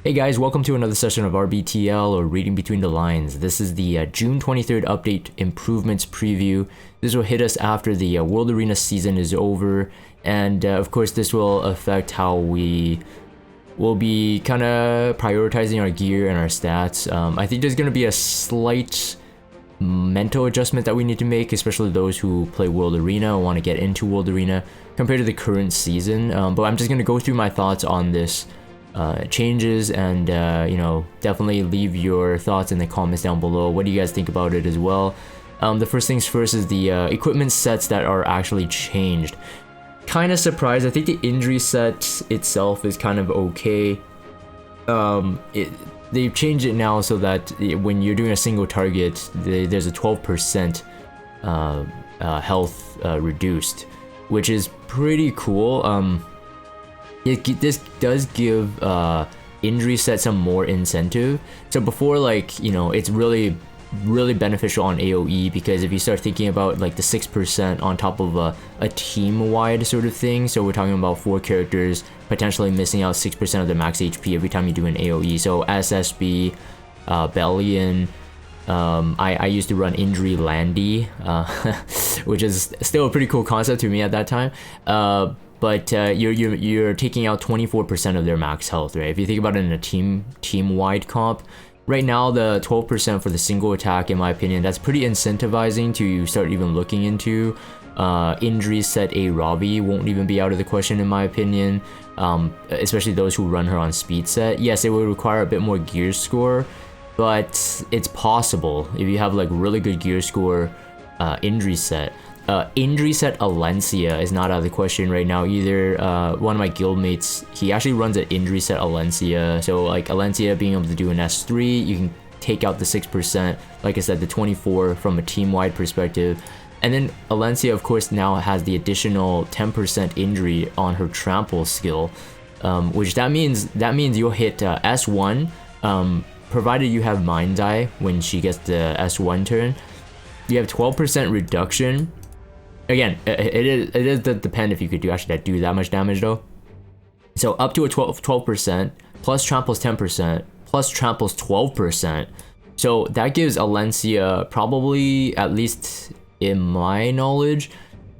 Hey guys, welcome to another session of RBTL, or Reading Between the Lines. This is the June 23rd update improvements preview. This will hit us after the World Arena season is over, and of course this will affect how we will be kind of prioritizing our gear and our stats. I think there's going to be a slight mental adjustment that we need to make, especially those who play World Arena or want to get into World Arena compared to the current season. But I'm just going to go through my thoughts on this changes, and definitely leave your thoughts in the comments down below. What do you guys think about it as well? The first things first is the equipment sets that are actually changed. Kind of surprised. I think the injury set itself is kind of okay. They've changed it now so that when you're doing a single target, there's a 12% health reduced, which is pretty cool. This does give injury set some more incentive. So before, it's really beneficial on AoE, because if you start thinking about like the 6% on top of a team-wide sort of thing, so we're talking about 4 characters potentially missing out 6% of their max HP every time you do an AoE. So SSB, Bellion, I used to run Injury Landy, which is still a pretty cool concept to me at that time. But you're taking out 24% of their max health, right? If you think about it in a team-wide comp, right now the 12% for the single attack, in my opinion, that's pretty incentivizing to start even looking into. Injury set A Robbie won't even be out of the question, in my opinion, especially those who run her on speed set. Yes, it will require a bit more gear score, but it's possible if you have like really good gear score. Injury set Alencia is not out of the question right now either. One of my guildmates, he actually runs an injury set Alencia, so like Alencia being able to do an S3, you can take out the 6%, like I said, the 24 from a team-wide perspective. And then Alencia, of course, now has the additional 10% injury on her trample skill, which that means you'll hit S1, provided you have Mind's Eye when she gets the S1 turn. You have 12% reduction. Again, it does depend if you could do that much damage though. So up to a 12%, plus tramples 10%, plus tramples 12%. So that gives Alencia, probably, at least in my knowledge,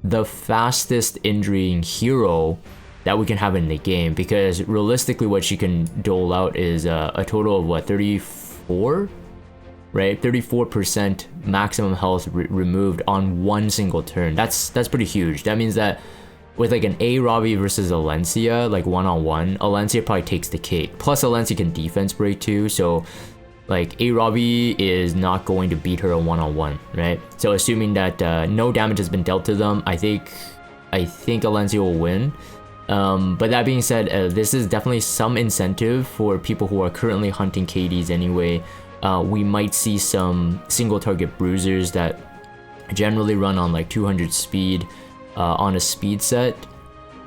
the fastest injuring hero that we can have in the game, because realistically what she can dole out is a total of what, 34? Right, 34% maximum health removed on one single turn. That's pretty huge. That means that with like an A Robbie versus Alencia, like one-on-one, Alencia probably takes the cake. Plus Alencia can defense break too, so like A Robbie is not going to beat her a one-on-one, right? So assuming that no damage has been dealt to them, I think Alencia will win. But that being said, this is definitely some incentive for people who are currently hunting KDs anyway. We might see some single target bruisers that generally run on like 200 speed on a speed set,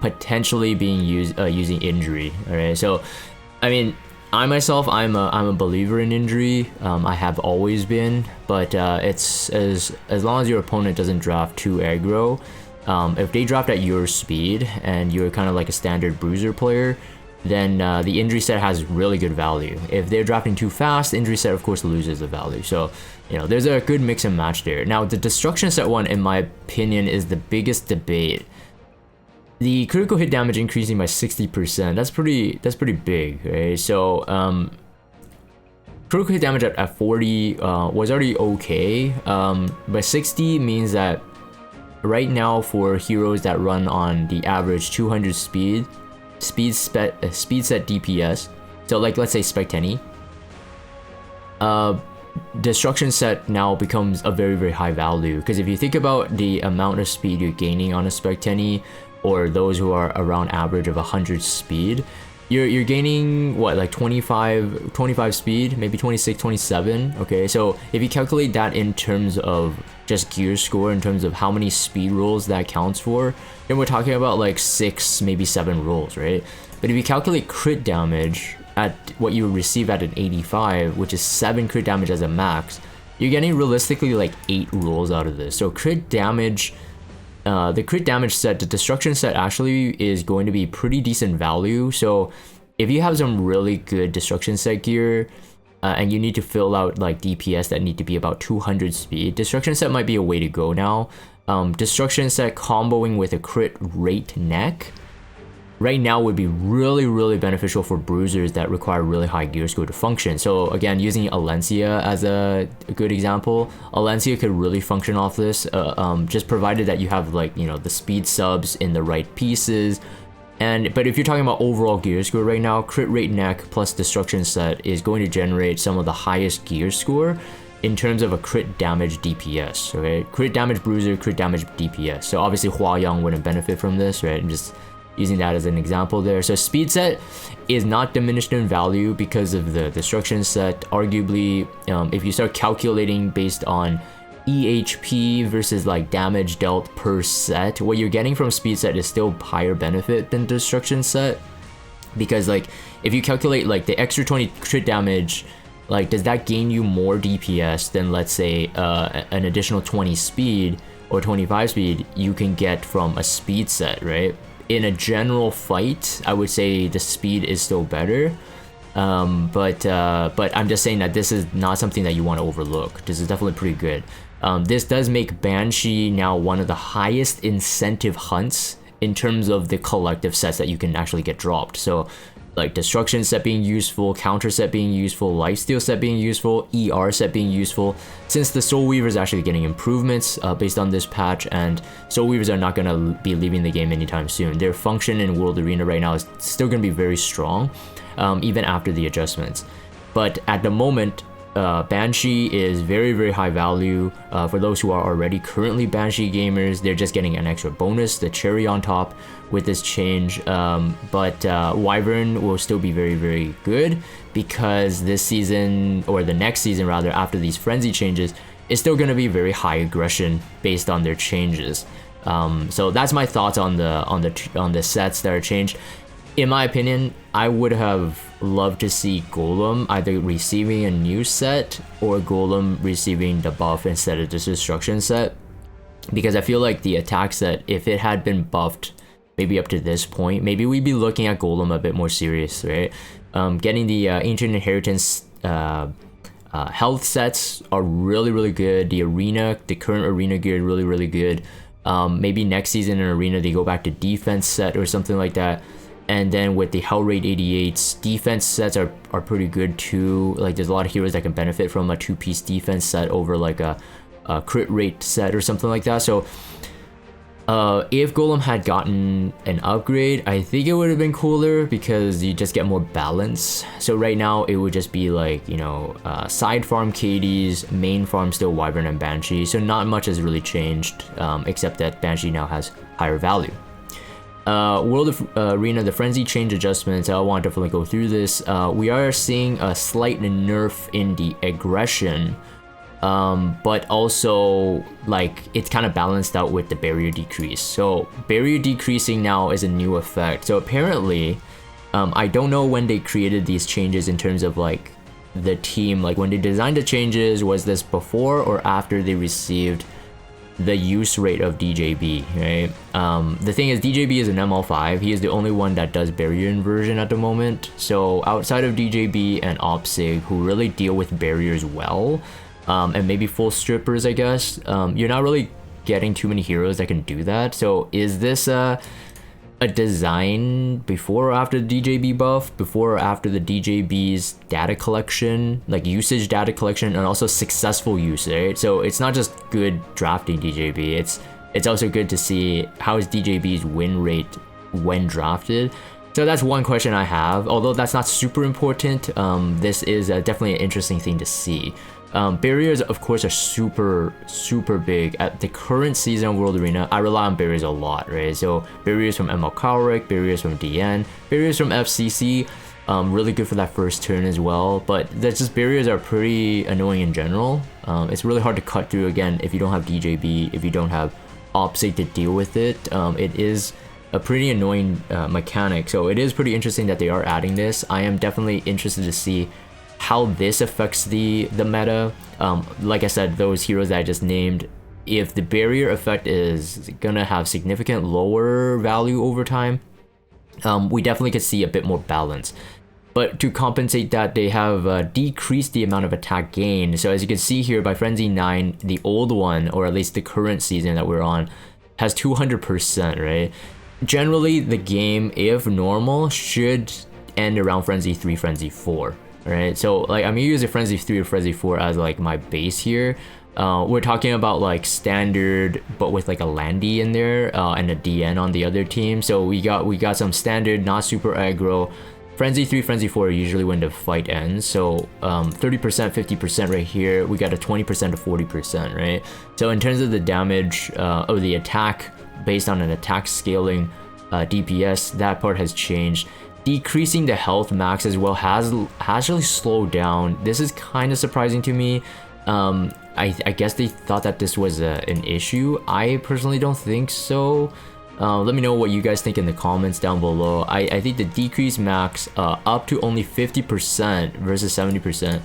potentially being used using injury. All right, so I mean, I myself, I'm a believer in injury. I have always been, but it's as long as your opponent doesn't draft too aggro. If they draft at your speed and you're kind of like a standard bruiser player, then the injury set has really good value. If they're drafting too fast, the injury set of course loses the value. So, there's a good mix and match there. Now, the destruction set one, in my opinion, is the biggest debate. The critical hit damage increasing by 60%. That's pretty big, right? So, critical hit damage at 40 was already okay, but 60 means that right now for heroes that run on the average 200 speed set DPS, so like let's say Specteni, destruction set now becomes a very high value, because if you think about the amount of speed you're gaining on a Specteni, or those who are around average of 100 speed, you're gaining what, like 25 speed, maybe 26, 27. Okay, so if you calculate that in terms of just gear score, in terms of how many speed rolls that counts for, then we're talking about like 6, maybe 7 rolls, right? But if you calculate crit damage at what you receive at an 85, which is 7 crit damage as a max, you're getting realistically like 8 rolls out of this. So crit damage, the crit damage set, the destruction set, actually is going to be pretty decent value. So if you have some really good destruction set gear, and you need to fill out like DPS that need to be about 200 speed, destruction set might be a way to go now. Destruction set comboing with a crit rate neck right now would be really beneficial for bruisers that require really high gear score to function. So again, using Alencia as a good example, Alencia could really function off this, just provided that you have like, you know, the speed subs in the right pieces. But if you're talking about overall gear score right now, crit rate neck plus destruction set is going to generate some of the highest gear score in terms of a crit damage DPS, okay? Crit damage bruiser, crit damage DPS. So obviously Hua Yang wouldn't benefit from this, right? I'm just using that as an example there. So speed set is not diminished in value because of the destruction set. Arguably, if you start calculating based on EHP versus like damage dealt per set, what you're getting from speed set is still higher benefit than destruction set, because like if you calculate like the extra 20 crit damage, like does that gain you more DPS than, let's say, an additional 20 speed or 25 speed you can get from a speed set, right? In a general fight, I would say the speed is still better. But I'm just saying that this is not something that you want to overlook. This is definitely pretty good. This does make Banshee now one of the highest incentive hunts in terms of the collective sets that you can actually get dropped. So like destruction set being useful, counter set being useful, lifesteal set being useful, ER set being useful. Since the Soul Weaver is actually getting improvements based on this patch, and Soul Weavers are not going to be leaving the game anytime soon. Their function in World Arena right now is still going to be very strong, even after the adjustments. But at the moment, Banshee is very high value. For those who are already currently Banshee gamers, they're just getting an extra bonus, the cherry on top with this change. But Wyvern will still be very good, because this season, or the next season rather, after these frenzy changes, is still going to be very high aggression based on their changes. So that's my thoughts on the sets that are changed. In my opinion, I would have loved to see Golem either receiving a new set or Golem receiving the buff instead of the destruction set, because I feel like the attack set, if it had been buffed maybe up to this point, maybe we'd be looking at Golem a bit more serious, right? Getting the Ancient Inheritance health sets are really good. The current arena gear is really good. Maybe next season in arena they go back to defense set or something like that. And then with the Hell Rate 88s, defense sets are pretty good too. Like there's a lot of heroes that can benefit from a 2-piece defense set over like a crit rate set or something like that. So if Golem had gotten an upgrade, I think it would have been cooler, because you just get more balance. So right now it would just be like, you know, side farm KDs, main farm still Wyvern and Banshee. So not much has really changed, except that Banshee now has higher value. World of Arena, the frenzy change adjustments, I want to definitely go through this. We are seeing a slight nerf in the aggression, but also like it's kind of balanced out with the barrier decrease. So barrier decreasing now is a new effect. So apparently, I don't know when they created these changes in terms of like the team, like when they designed the changes, was this before or after they received the use rate of DJB, right? The thing is, DJB is an ML5. He is the only one that does barrier inversion at the moment. So outside of DJB and Opsig, who really deal with barriers well, and maybe full strippers, I guess, you're not really getting too many heroes that can do that. So is this a design before or after the DJB buff, before or after the DJB's data collection, like usage data collection, and also successful use, right? So it's not just good drafting DJB, it's also good to see how is DJB's win rate when drafted. So that's one question I have, although that's not super important. This is definitely an interesting thing to see. Barriers, of course, are super big. At the current season of World Arena, I rely on barriers a lot, right? So barriers from ML Cowrick, barriers from DN, barriers from FCC, really good for that first turn as well. But that's just, barriers are pretty annoying in general. It's really hard to cut through, again, if you don't have DJB, if you don't have Opsig to deal with it. It is a pretty annoying mechanic. So it is pretty interesting that they are adding this. I am definitely interested to see how this affects the meta. Like I said, those heroes that I just named, if the barrier effect is gonna have significant lower value over time, we definitely could see a bit more balance. But to compensate that, they have decreased the amount of attack gain. So as you can see here, by Frenzy 9, the old one, or at least the current season that we're on, has 200%, right? Generally, the game, if normal, should end around Frenzy 3, Frenzy 4, right? So like I'm using Frenzy 3 or Frenzy 4 as like my base here. We're talking about like standard, but with like a Landy in there and a DN on the other team. So we got some standard, not super aggro. Frenzy 3, Frenzy 4 are usually when the fight ends. So 30%, 50% right here. We got a 20% to 40%, right? So in terms of the damage or the attack based on an attack scaling DPS, that part has changed. Decreasing the health max as well has actually slowed down. This is kind of surprising to me. I guess they thought that this was an issue. I personally don't think so. Let me know what you guys think in the comments down below. I think the decrease max up to only 50% versus 70%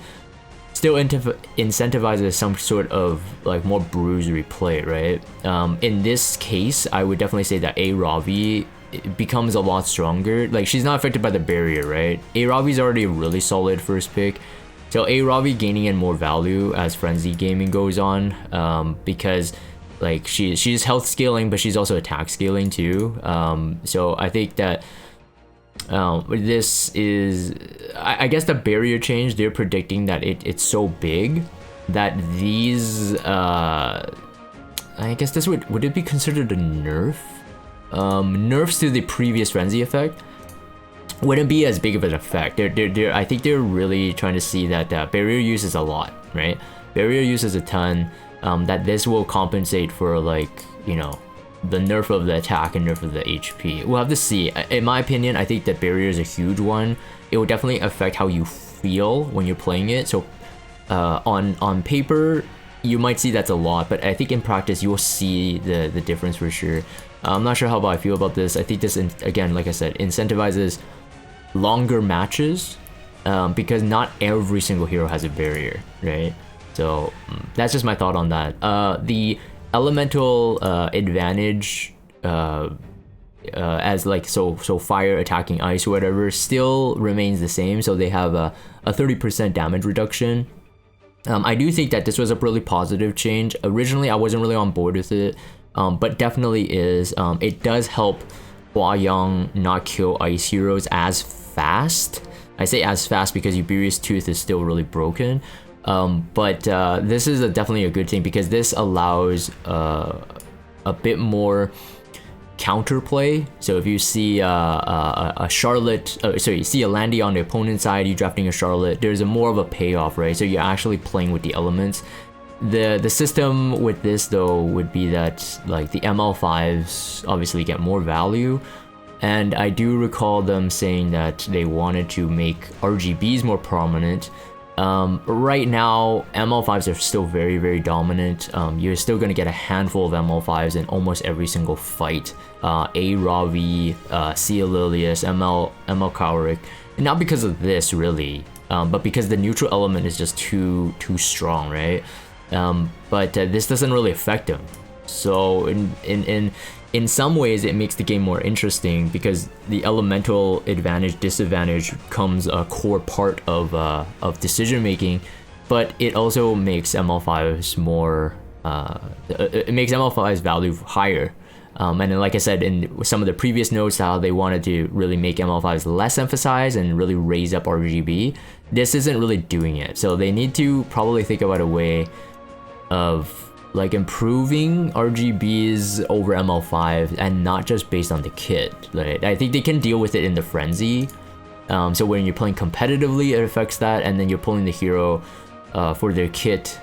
still incentivizes some sort of like more bruisery play, right? In this case, I would definitely say that A Ravi becomes a lot stronger. Like she's not affected by the barrier, right? A Ravi's already a really solid first pick. So A Ravi gaining in more value as Frenzy gaming goes on, because like she's health scaling, but she's also attack scaling too. So I think that this is, I guess the barrier change, they're predicting that it's so big that these, I guess this would it be considered a nerf? Nerfs to the previous Frenzy effect wouldn't be as big of an effect. I think they're really trying to see that barrier use is a lot, right? Barrier use is a ton. That this will compensate for, like, you know, the nerf of the attack and nerf of the HP. We'll have to see. In my opinion, I think that barrier is a huge one. It will definitely affect how you feel when you're playing it. So on paper, you might see that's a lot, but I think in practice you will see the difference for sure. I'm not sure how I feel about this. I think this, again, like I said, incentivizes longer matches because not every single hero has a barrier, right? So that's just my thought on that. The elemental advantage as like so fire attacking ice or whatever still remains the same. So they have a 30% damage reduction. I do think that this was a really positive change. Originally, I wasn't really on board with it, but definitely is. It does help Hua Yang not kill ice heroes as fast. I say as fast because Uberius Tooth is still really broken. But this is definitely a good thing because this allows a bit more counterplay. So if you see a Charlotte, sorry, you see a Landy on the opponent's side, you drafting a Charlotte, there's a more of a payoff, right? So you're actually playing with the elements. The system with this though would be that like the ML5s obviously get more value. And I do recall them saying that they wanted to make RGBs more prominent. Right now, ML5s are still very, very dominant. You're still going to get a handful of ML5s in almost every single fight. A Ravi, Cia Lilius, ML Cowrick. And not because of this, really, but because the neutral element is just too strong, right? But this doesn't really affect them. So in some ways, it makes the game more interesting because the elemental advantage disadvantage becomes a core part of decision making, but it also makes ML5's more it makes ML5's value higher. And then, like I said in some of the previous notes, how they wanted to really make ML5s less emphasized and really raise up RGB. This isn't really doing it, so they need to probably think about a way of like improving RGBs over ML5 and not just based on the kit, right? I think they can deal with it in the Frenzy. So when you're playing competitively, it affects that, and then you're pulling the hero for their kit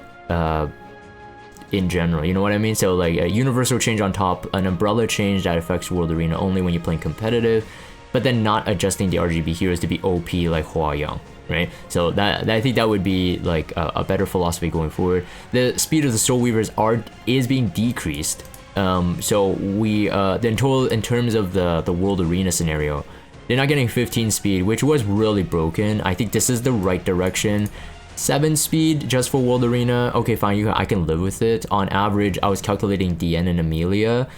in general, you know what I mean? So like a universal change on top, an umbrella change that affects World Arena only when you're playing competitive, but then not adjusting the RGB heroes to be OP like Hua Yang. Right, so that I think that would be like a better philosophy going forward. The speed of the Soul Weavers is being decreased. So we then total in terms of the World Arena scenario, they're not getting 15 speed, which was really broken. I think this is the right direction. 7 speed just for World Arena. Okay, fine, I can live with it. On average, I was calculating DN and Amelia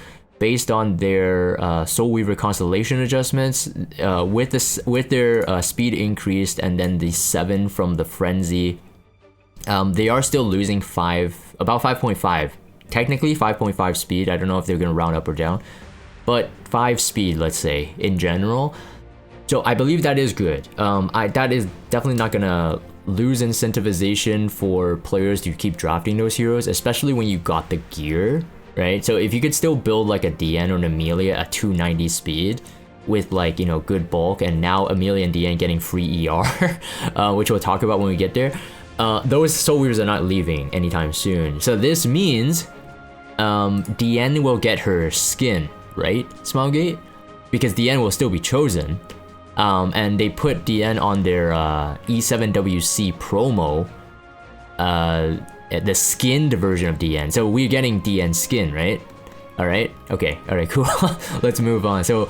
based on their Soul Weaver constellation adjustments, with their speed increased and then the 7 from the frenzy, they are still losing about 5.5. Technically 5.5 speed. I don't know if they're gonna round up or down, but 5 speed, let's say, in general. So I believe that is good. That is definitely not gonna lose incentivization for players to keep drafting those heroes, especially when you got the gear, right? So if you could still build like a DN or an Amelia at 290 speed with like, you know, good bulk, and now Amelia and DN getting free ER, which we'll talk about when we get there, those Soul Weavers are not leaving anytime soon. So this means DN will get her skin, right, Smilegate? Because DN will still be chosen. And they put DN on their E7WC promo, the skinned version of DN. So we're getting DN skin, right? Alright, okay, alright, cool. Let's move on. So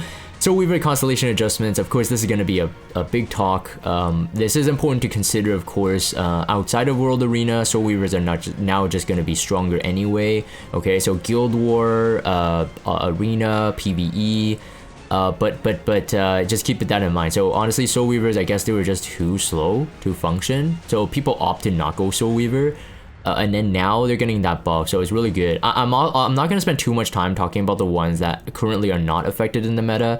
Weaver constellation adjustments, of course, this is going to be a big talk. This is important to consider, of course. Outside of World Arena, Soul Weavers are now just going to be stronger anyway. Okay, so Guild War, Arena, PvE, but just keep that in mind. So honestly, Soul Weavers, I guess they were just too slow to function. So people opt to not go Soul Weaver. And then now they're getting that buff, so it's really good. I'm not going to spend too much time talking about the ones that currently are not affected in the meta,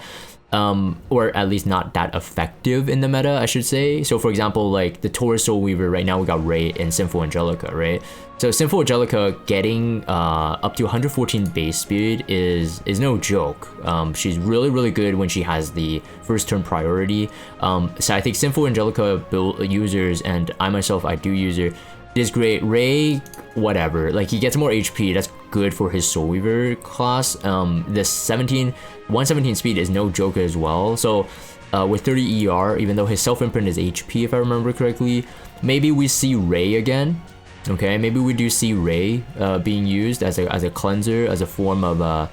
or at least not that effective in the meta, I should say. So for example, like the Taurus Soul Weaver, right now we got Ray and Sinful Angelica, right? So Sinful Angelica getting up to 114 base speed is no joke. She's really good when she has the first turn priority. So I think Sinful Angelica users, and I myself, I do use her, is great. Ray, whatever, like he gets more HP, that's good for his Soul Weaver class. The 117 speed is no joke as well. So with 30 ER, even though his self-imprint is HP, if I remember correctly, maybe we see Ray again. Okay, maybe we do see Ray being used as a cleanser, as a form of a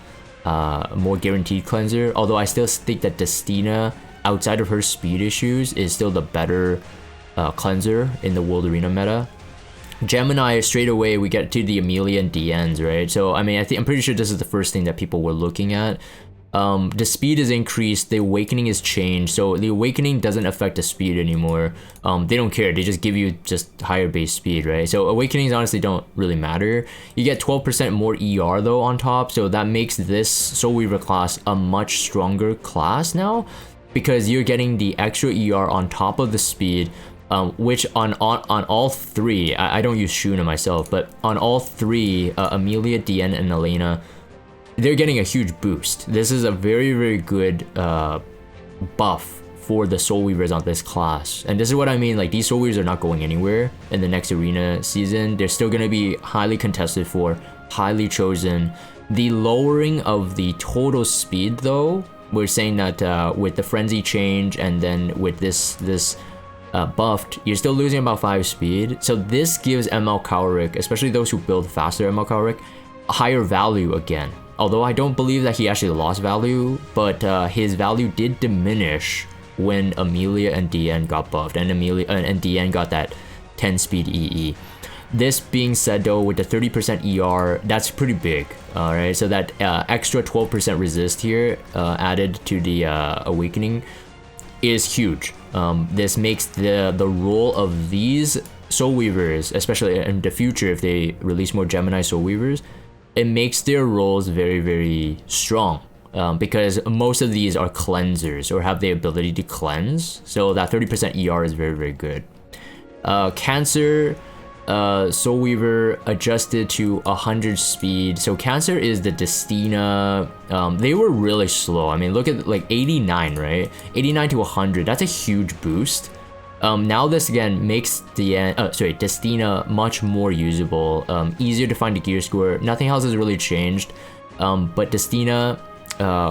more guaranteed cleanser. Although I still think that Destina, outside of her speed issues, is still the better cleanser in the World Arena meta. Gemini, straight away we get to the Amelia and DNs, right? So I mean, I'm pretty sure this is the first thing that people were looking at. The speed is increased, the awakening is changed, so the awakening doesn't affect the speed anymore. They don't care, they just give you just higher base speed, right? So awakenings honestly don't really matter. You get 12% more ER though on top, so that makes this Soul Weaver class a much stronger class now, because you're getting the extra ER on top of the speed. Which on all three, I don't use Shuna myself, but on all three, Amelia, DN, and Elena, they're getting a huge boost. This is a very good buff for the Soul Weavers on this class. And this is what I mean, like these Soul Weavers are not going anywhere in the next arena season. They're still going to be highly contested for, highly chosen. The lowering of the total speed though, we're saying that with the frenzy change and then with this buffed, you're still losing about 5 speed. So this gives ML Kaorik, especially those who build faster ML Kaorik, a higher value again. Although I don't believe that he actually lost value, but his value did diminish when Amelia and DN got buffed, and Amelia and DN got that 10 speed EE. This being said though, with the 30% ER, that's pretty big. Alright, so that extra 12% resist here added to the awakening is huge. This makes the role of these Soul Weavers, especially in the future if they release more Gemini Soul Weavers, it makes their roles very strong, because most of these are cleansers or have the ability to cleanse, so that 30% ER is very good. Cancer Soul Weaver adjusted to 100 speed. So Cancer is the Destina. They were really slow. I mean, look at like 89, right? 89 to 100. That's a huge boost. Now this again makes Destina much more usable, easier to find the gear score. Nothing else has really changed. But Destina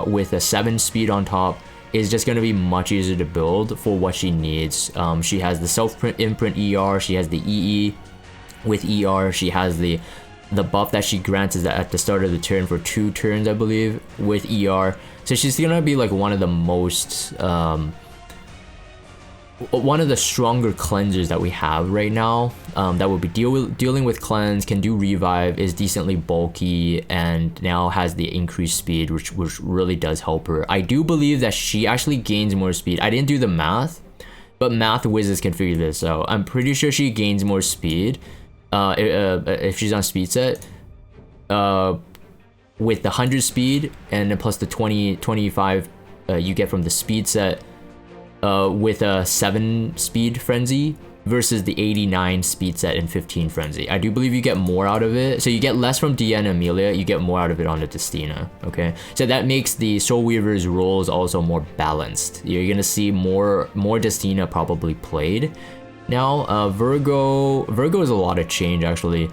with a 7 speed on top is just going to be much easier to build for what she needs. She has the self-imprint ER, she has the EE. With ER, she has the buff that she grants is at the start of the turn for 2 turns, I believe, with ER. So she's gonna be like one of the most one of the stronger cleansers that we have right now, that will be dealing with cleanse, can do revive, is decently bulky, and now has the increased speed, which really does help her. I do believe that she actually gains more speed. I didn't do the math, but math whizzes can figure this out. I'm pretty sure she gains more speed if she's on speed set with the 100 speed, and then plus the 25 you get from the speed set with a 7 speed frenzy versus the 89 speed set and 15 frenzy. I do believe you get more out of it. So you get less from Dia and Amelia, you get more out of it on the Destina, okay? So that makes the Soul Weaver's roles also more balanced. You're gonna see more Destina probably played. Now, Virgo is a lot of change actually.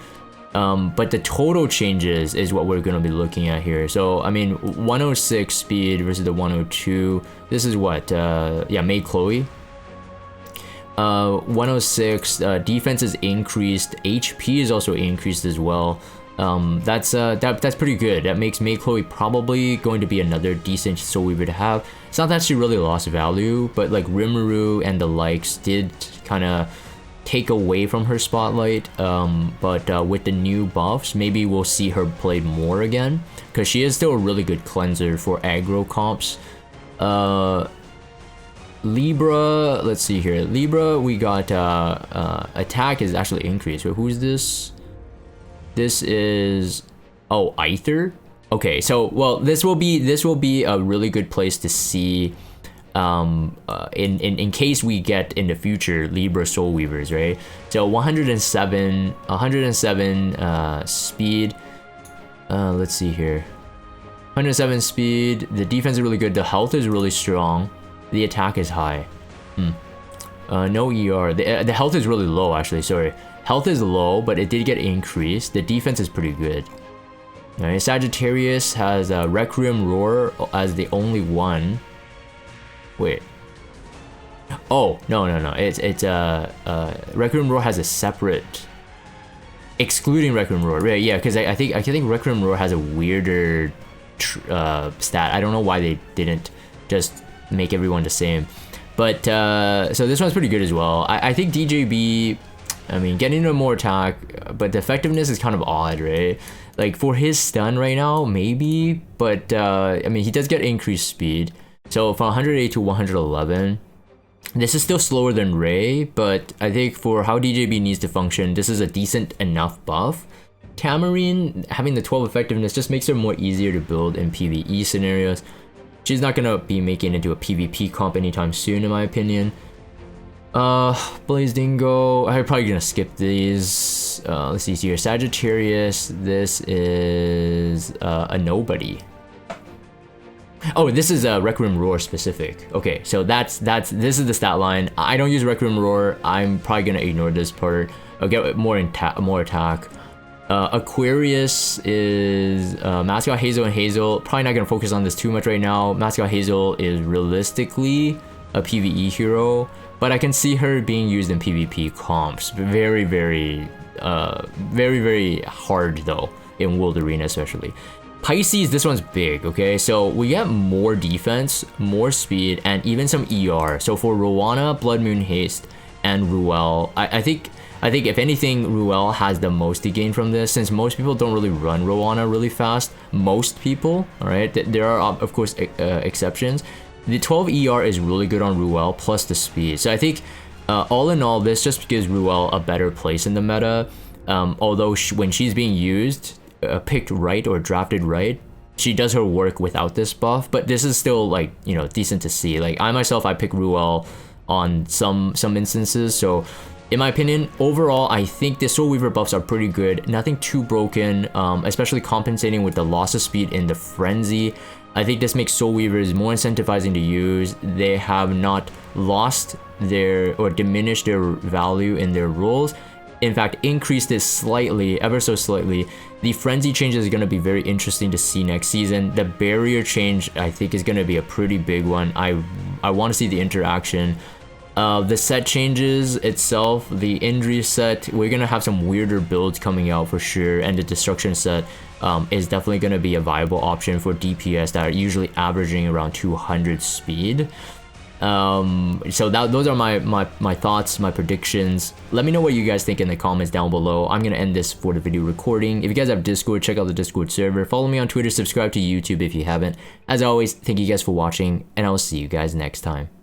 But the total changes is what we're going to be looking at here. So, I mean, 106 speed versus the 102. This is what? Yeah, May Chloe. 106, defense is increased. HP is also increased as well. That's pretty good. That makes May Chloe probably going to be another decent Soul Weaver to have. It's not that she really lost value, but like Rimuru and the likes did kind of take away from her spotlight, but with the new buffs, maybe we'll see her played more again, because she is still a really good cleanser for aggro comps. Libra, let's see here. Libra, we got attack is actually increased. Wait, who's this? This is, oh, Aether. Okay, so well, this will be a really good place to see. In case we get in the future Libra Soul Weavers, right? So 107 speed. Let's see here. 107 speed. The defense is really good. The health is really strong. The attack is high. No ER. The health is really low actually. Sorry, health is low, but it did get increased. The defense is pretty good. All right, Sagittarius has Requiem Roar as the only one. Wait. Oh, no. It's Requiem Roar has a separate, excluding Requiem Roar. Right, yeah, because I think Requiem Roar has a weirder stat. I don't know why they didn't just make everyone the same. But so this one's pretty good as well. I think DJB, I mean, getting into more attack, but the effectiveness is kind of odd, right? Like for his stun right now, maybe, but I mean, he does get increased speed. So from 108 to 111, this is still slower than Ray, but I think for how DJB needs to function, this is a decent enough buff. Tamarine, having the 12 effectiveness just makes her more easier to build in PvE scenarios. She's not gonna be making it into a PvP comp anytime soon, in my opinion. Blaze Dingo, I'm probably gonna skip these. Let's see here, Sagittarius, this is a nobody. Oh, this is a Requiem Roar specific. Okay, so this is the stat line. I don't use Requiem Roar. I'm probably gonna ignore this part. I'll get more attack. Aquarius is Mascot Hazel and Hazel. Probably not gonna focus on this too much right now. Mascot Hazel is realistically a PvE hero, but I can see her being used in PvP comps. Very, very hard though in World Arena especially. Pisces, this one's big, okay? So we get more defense, more speed, and even some ER. So for Rowana, Blood Moon Haste, and Ruel, I think if anything, Ruel has the most to gain from this, since most people don't really run Rowana really fast. Most people, all right? There are, of course, exceptions. The 12 ER is really good on Ruel, plus the speed. So I think, all in all, this just gives Ruel a better place in the meta. Although when she's being used, picked right or drafted right, she does her work without this buff, but this is still like, you know, decent to see. Like I pick Ruel on some instances, so in my opinion, overall, I think the Soul Weaver buffs are pretty good. Nothing too broken, especially compensating with the loss of speed in the Frenzy. I think this makes Soul Weavers more incentivizing to use. They have not lost or diminished their value in their roles. In fact, increased it slightly, ever so slightly. The Frenzy change is going to be very interesting to see next season. The barrier change, I think, is going to be a pretty big one. I want to see the interaction. The set changes itself, the injury set, we're going to have some weirder builds coming out for sure, and the destruction set is definitely going to be a viable option for DPS that are usually averaging around 200 speed. So those are my thoughts, my predictions. Let me know what you guys think in the comments down below. I'm gonna end this for the video recording. If you guys have Discord, check out the Discord server. Follow me on Twitter, subscribe to YouTube if you haven't. As always, thank you guys for watching, and I will see you guys next time.